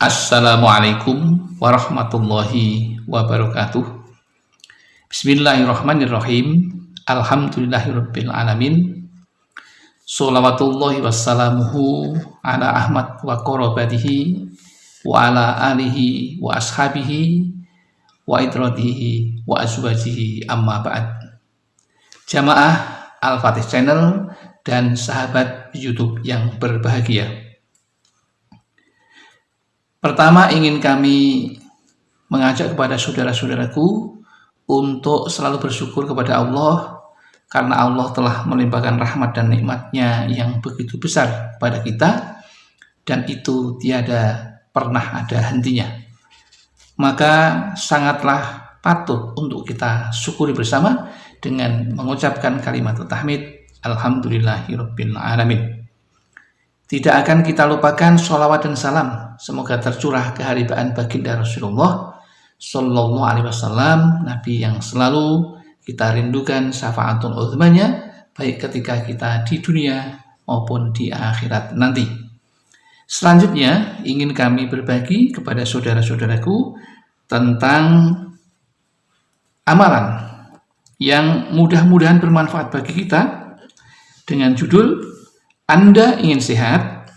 Assalamualaikum warahmatullahi wabarakatuh. Bismillahirrahmanirrahim. Alhamdulillahirabbil alamin. Sholawatullahi wassalamuhu ala Ahmad wa qarabatihi wa ala alihi wa ashabihi wa idratihi wa azwajihi amma ba'd. Jamaah Al-Fatih Channel dan sahabat YouTube yang berbahagia. Pertama, ingin kami mengajak kepada saudara-saudaraku untuk selalu bersyukur kepada Allah karena Allah telah melimpahkan rahmat dan nikmat-Nya yang begitu besar pada kita, dan itu tiada pernah ada hentinya. Maka sangatlah patut untuk kita syukuri bersama dengan mengucapkan kalimat tahmid Alhamdulillahirabbil alamin. Tidak akan kita lupakan sholawat dan salam semoga tercurah keharibaan baginda Rasulullah Sallallahu Alaihi Wasallam, Nabi yang selalu kita rindukan syafaatul uzmanya baik ketika kita di dunia maupun di akhirat nanti. Selanjutnya ingin kami berbagi kepada saudara-saudaraku tentang amalan yang mudah-mudahan bermanfaat bagi kita dengan judul Anda ingin sehat,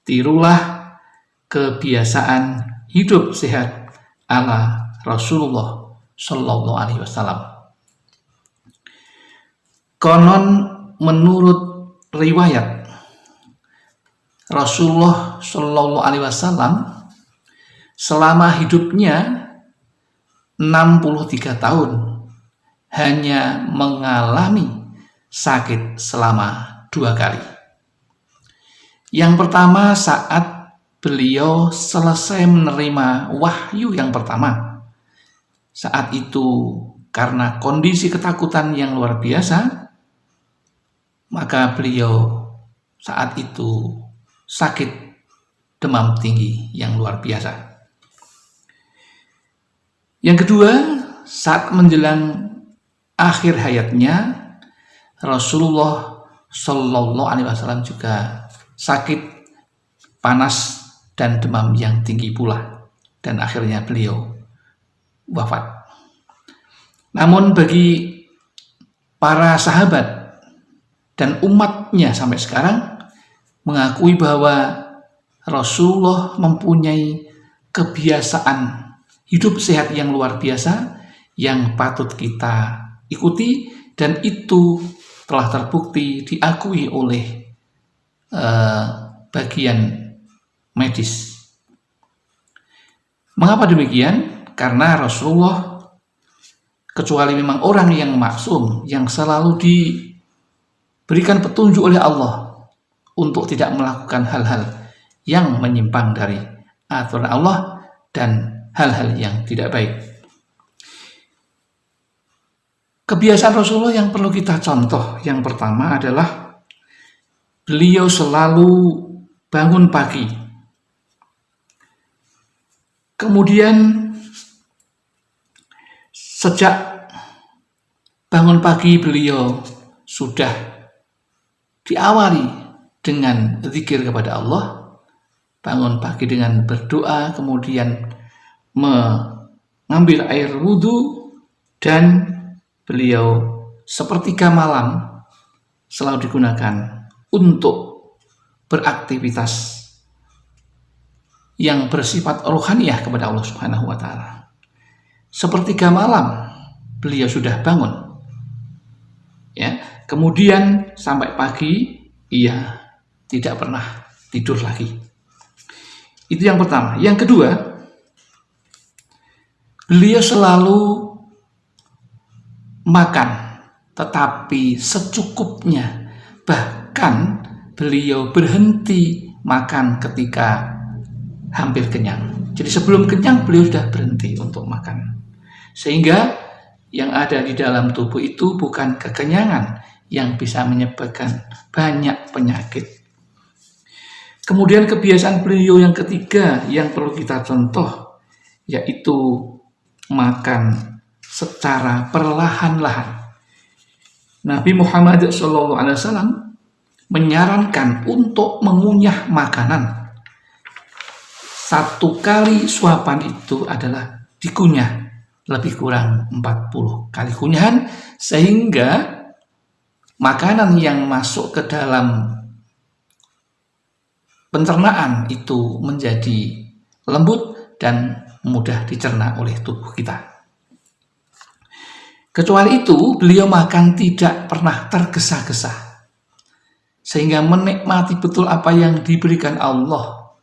tirulah kebiasaan hidup sehat ala Rasulullah Sallallahu Alaihi Wasallam. Konon menurut riwayat, Rasulullah Sallallahu Alaihi Wasallam selama hidupnya 63 tahun hanya mengalami sakit selama 2 kali. Yang pertama saat beliau selesai menerima wahyu yang pertama. Saat itu karena kondisi ketakutan yang luar biasa, maka beliau saat itu sakit demam tinggi yang luar biasa. Yang kedua, saat menjelang akhir hayatnya, Rasulullah Sallallahu Alaihi Wasallam juga sakit, panas, dan demam yang tinggi pula, dan akhirnya beliau wafat. Namun bagi para sahabat dan umatnya sampai sekarang mengakui bahwa Rasulullah mempunyai kebiasaan hidup sehat yang luar biasa yang patut kita ikuti, dan itu telah terbukti diakui oleh bagian medis. Mengapa demikian? Karena Rasulullah, kecuali memang orang yang maksum, yang selalu diberikan petunjuk oleh Allah untuk tidak melakukan hal-hal yang menyimpang dari aturan Allah dan hal-hal yang tidak baik. Kebiasaan Rasulullah yang perlu kita contoh yang pertama adalah beliau selalu bangun pagi. Kemudian sejak bangun pagi beliau sudah diawali dengan zikir kepada Allah. Bangun pagi dengan berdoa, kemudian mengambil air wudhu, dan beliau sepertiga malam selalu digunakan untuk beraktivitas yang bersifat rohaniyah kepada Allah Subhanahu wa Ta'ala. Sepertiga malam beliau sudah bangun, ya. Kemudian sampai pagi ia tidak pernah tidur lagi. Itu yang pertama. Yang kedua, beliau selalu makan, tetapi secukupnya. Bahkan beliau berhenti makan ketika hampir kenyang. Jadi sebelum kenyang beliau sudah berhenti untuk makan. Sehingga yang ada di dalam tubuh itu bukan kekenyangan yang bisa menyebabkan banyak penyakit. Kemudian kebiasaan beliau yang ketiga yang perlu kita contoh, yaitu makan secara perlahan-lahan. Nabi Muhammad SAW menyarankan untuk mengunyah makanan satu kali suapan itu adalah dikunyah lebih kurang 40 kali kunyahan, sehingga makanan yang masuk ke dalam pencernaan itu menjadi lembut dan mudah dicerna oleh tubuh kita. Kecuali itu, beliau makan tidak pernah tergesa-gesa, sehingga menikmati betul apa yang diberikan Allah,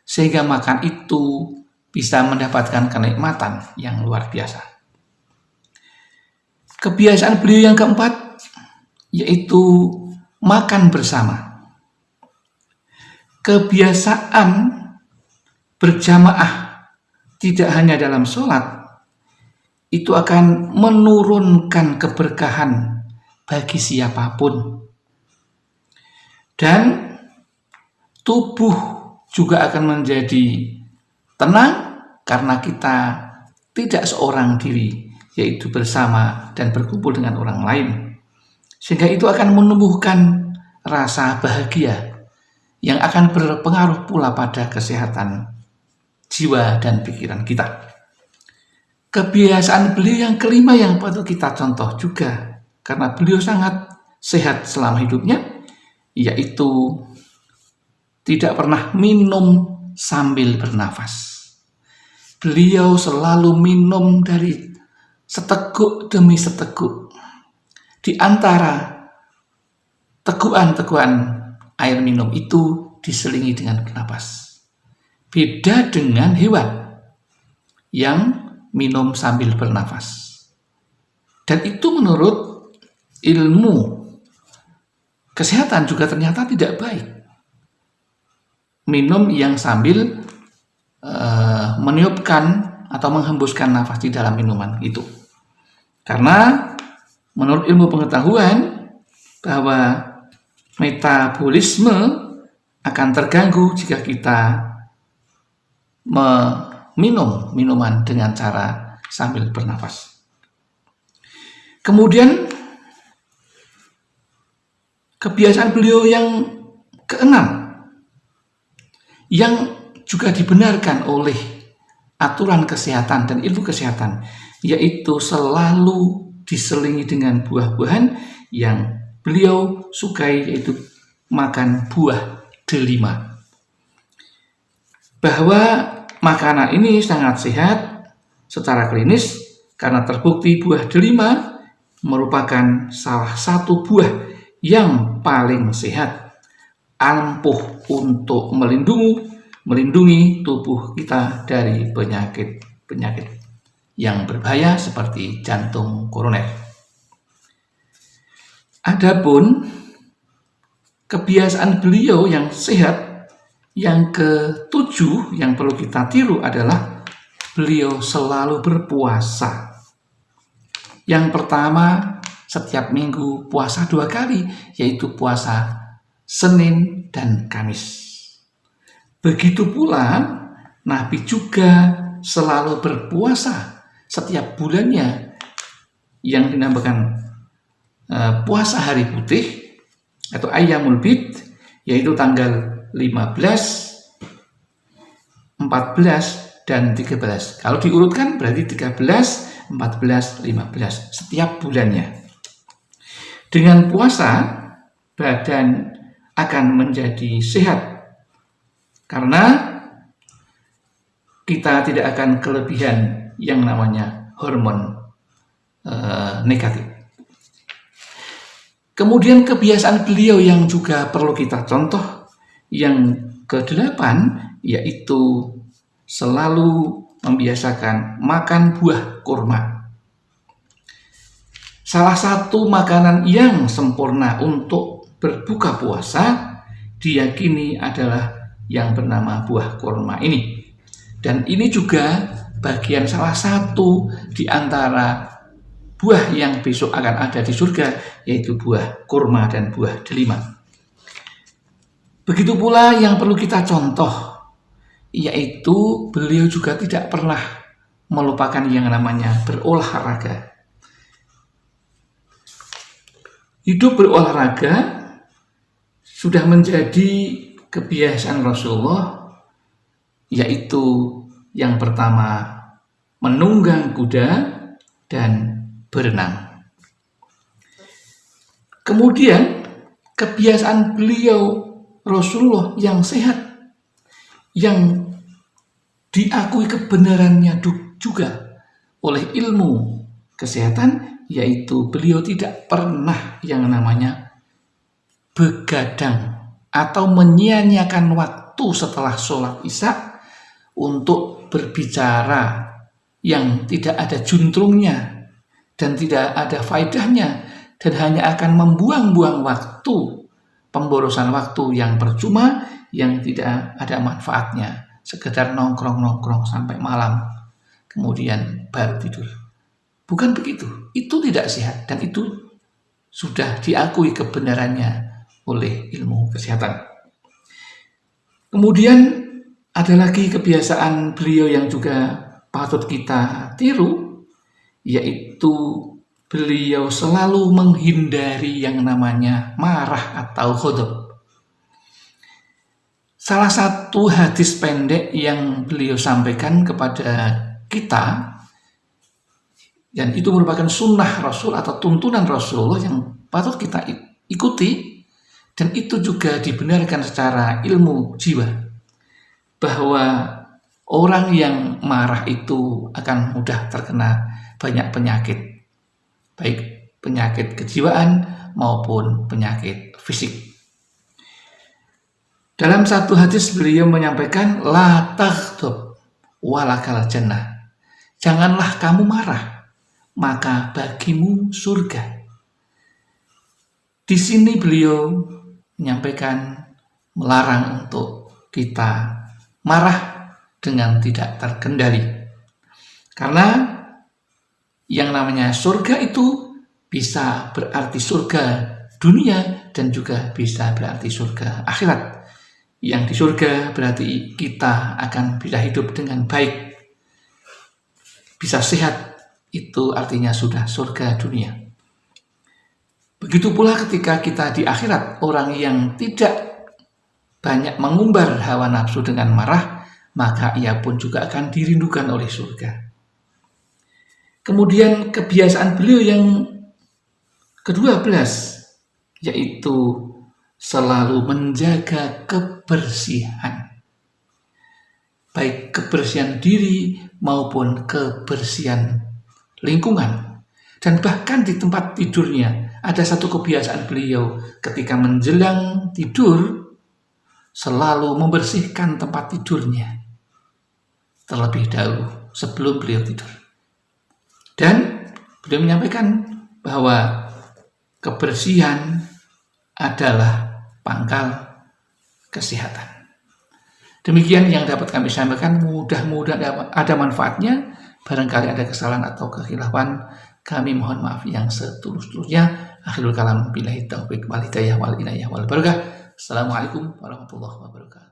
sehingga makan itu bisa mendapatkan kenikmatan yang luar biasa. Kebiasaan beliau yang keempat yaitu makan bersama. Kebiasaan berjamaah tidak hanya dalam sholat, itu akan menurunkan keberkahan bagi siapapun, dan tubuh juga akan menjadi tenang karena kita tidak seorang diri, yaitu bersama dan berkumpul dengan orang lain, sehingga itu akan menumbuhkan rasa bahagia yang akan berpengaruh pula pada kesehatan jiwa dan pikiran kita. Kebiasaan beliau yang kelima yang patut kita contoh juga, karena beliau sangat sehat selama hidupnya, yaitu tidak pernah minum sambil bernafas. Beliau selalu minum dari seteguk demi seteguk. Di antara tegukan-tegukan air minum itu diselingi dengan bernapas. Beda dengan hewan yang minum sambil bernafas. Dan itu menurut ilmu kesehatan juga ternyata tidak baik. Minum yang sambil meniupkan atau menghembuskan nafas di dalam minuman itu. Karena menurut ilmu pengetahuan bahwa metabolisme akan terganggu jika kita meminum minuman dengan cara sambil bernafas. Kemudian kebiasaan beliau yang keenam, yang juga dibenarkan oleh aturan kesehatan dan ilmu kesehatan, yaitu selalu diselingi dengan buah-buahan yang beliau sukai, yaitu makan buah delima. Bahwa makanan ini sangat sehat secara klinis karena terbukti buah delima merupakan salah satu buah yang paling sehat, ampuh untuk melindungi tubuh kita dari penyakit yang berbahaya seperti jantung koroner. Adapun kebiasaan beliau yang sehat yang ketujuh yang perlu kita tiru adalah beliau selalu berpuasa. Yang pertama, setiap minggu puasa 2 kali, yaitu puasa Senin dan Kamis. Begitu pula Nabi juga selalu berpuasa setiap bulannya yang dinamakan puasa hari putih atau Ayyamul Bid, yaitu tanggal 15, 14, dan 13. Kalau diurutkan berarti 13, 14, 15 setiap bulannya. Dengan puasa, badan akan menjadi sehat karena kita tidak akan kelebihan yang namanya hormon negatif. Kemudian kebiasaan beliau yang juga perlu kita contoh yang ke-8, yaitu selalu membiasakan makan buah kurma. Salah satu makanan yang sempurna untuk berbuka puasa diyakini adalah yang bernama buah kurma ini. Dan ini juga bagian salah satu di antara buah yang besok akan ada di surga, yaitu buah kurma dan buah delima. Begitu pula yang perlu kita contoh, yaitu beliau juga tidak pernah melupakan yang namanya berolahraga. Hidup berolahraga sudah menjadi kebiasaan Rasulullah yaitu yang pertama menunggang kuda dan berenang. Kemudian kebiasaan beliau Rasulullah yang sehat, yang diakui kebenarannya juga oleh ilmu kesehatan, yaitu beliau tidak pernah yang namanya begadang atau menyia-nyiakan waktu setelah sholat isya untuk berbicara yang tidak ada juntrungnya dan tidak ada faedahnya, dan hanya akan membuang-buang waktu, pemborosan waktu yang percuma, yang tidak ada manfaatnya, sekedar nongkrong-nongkrong sampai malam, kemudian baru tidur. Bukan begitu, itu tidak sehat, dan itu sudah diakui kebenarannya oleh ilmu kesehatan. Kemudian ada lagi kebiasaan beliau yang juga patut kita tiru, yaitu beliau selalu menghindari yang namanya marah atau ghadab. Salah satu hadis pendek yang beliau sampaikan kepada kita, dan itu merupakan sunnah Rasul atau tuntunan Rasulullah yang patut kita ikuti, dan itu juga dibenarkan secara ilmu jiwa, bahwa orang yang marah itu akan mudah terkena banyak penyakit, baik penyakit kejiwaan maupun penyakit fisik. Dalam satu hadis beliau menyampaikan, la taghdab walakal jannah. Janganlah kamu marah, maka bagimu surga. Di sini beliau menyampaikan, melarang untuk kita marah dengan tidak terkendali. Karena yang namanya surga itu bisa berarti surga dunia dan juga bisa berarti surga akhirat. Yang di surga berarti kita akan bisa hidup dengan baik, bisa sehat, itu artinya sudah surga dunia. Begitu pula ketika kita di akhirat, orang yang tidak banyak mengumbar hawa nafsu dengan marah, maka ia pun juga akan dirindukan oleh surga. Kemudian kebiasaan beliau yang ke-12, yaitu selalu menjaga kebersihan, baik kebersihan diri maupun kebersihan lingkungan. Dan bahkan di tempat tidurnya ada satu kebiasaan beliau, ketika menjelang tidur selalu membersihkan tempat tidurnya terlebih dahulu sebelum beliau tidur. Dan beliau menyampaikan bahwa kebersihan adalah pangkal kesehatan. Demikian yang dapat kami sampaikan, mudah-mudahan ada manfaatnya. Barangkali ada kesalahan atau kekhilafan, kami mohon maaf yang setulus-tulusnya. Akhirul kalam, billahi taufiq wal hidayah wal inayah wal barakah. Assalamualaikum warahmatullahi wabarakatuh.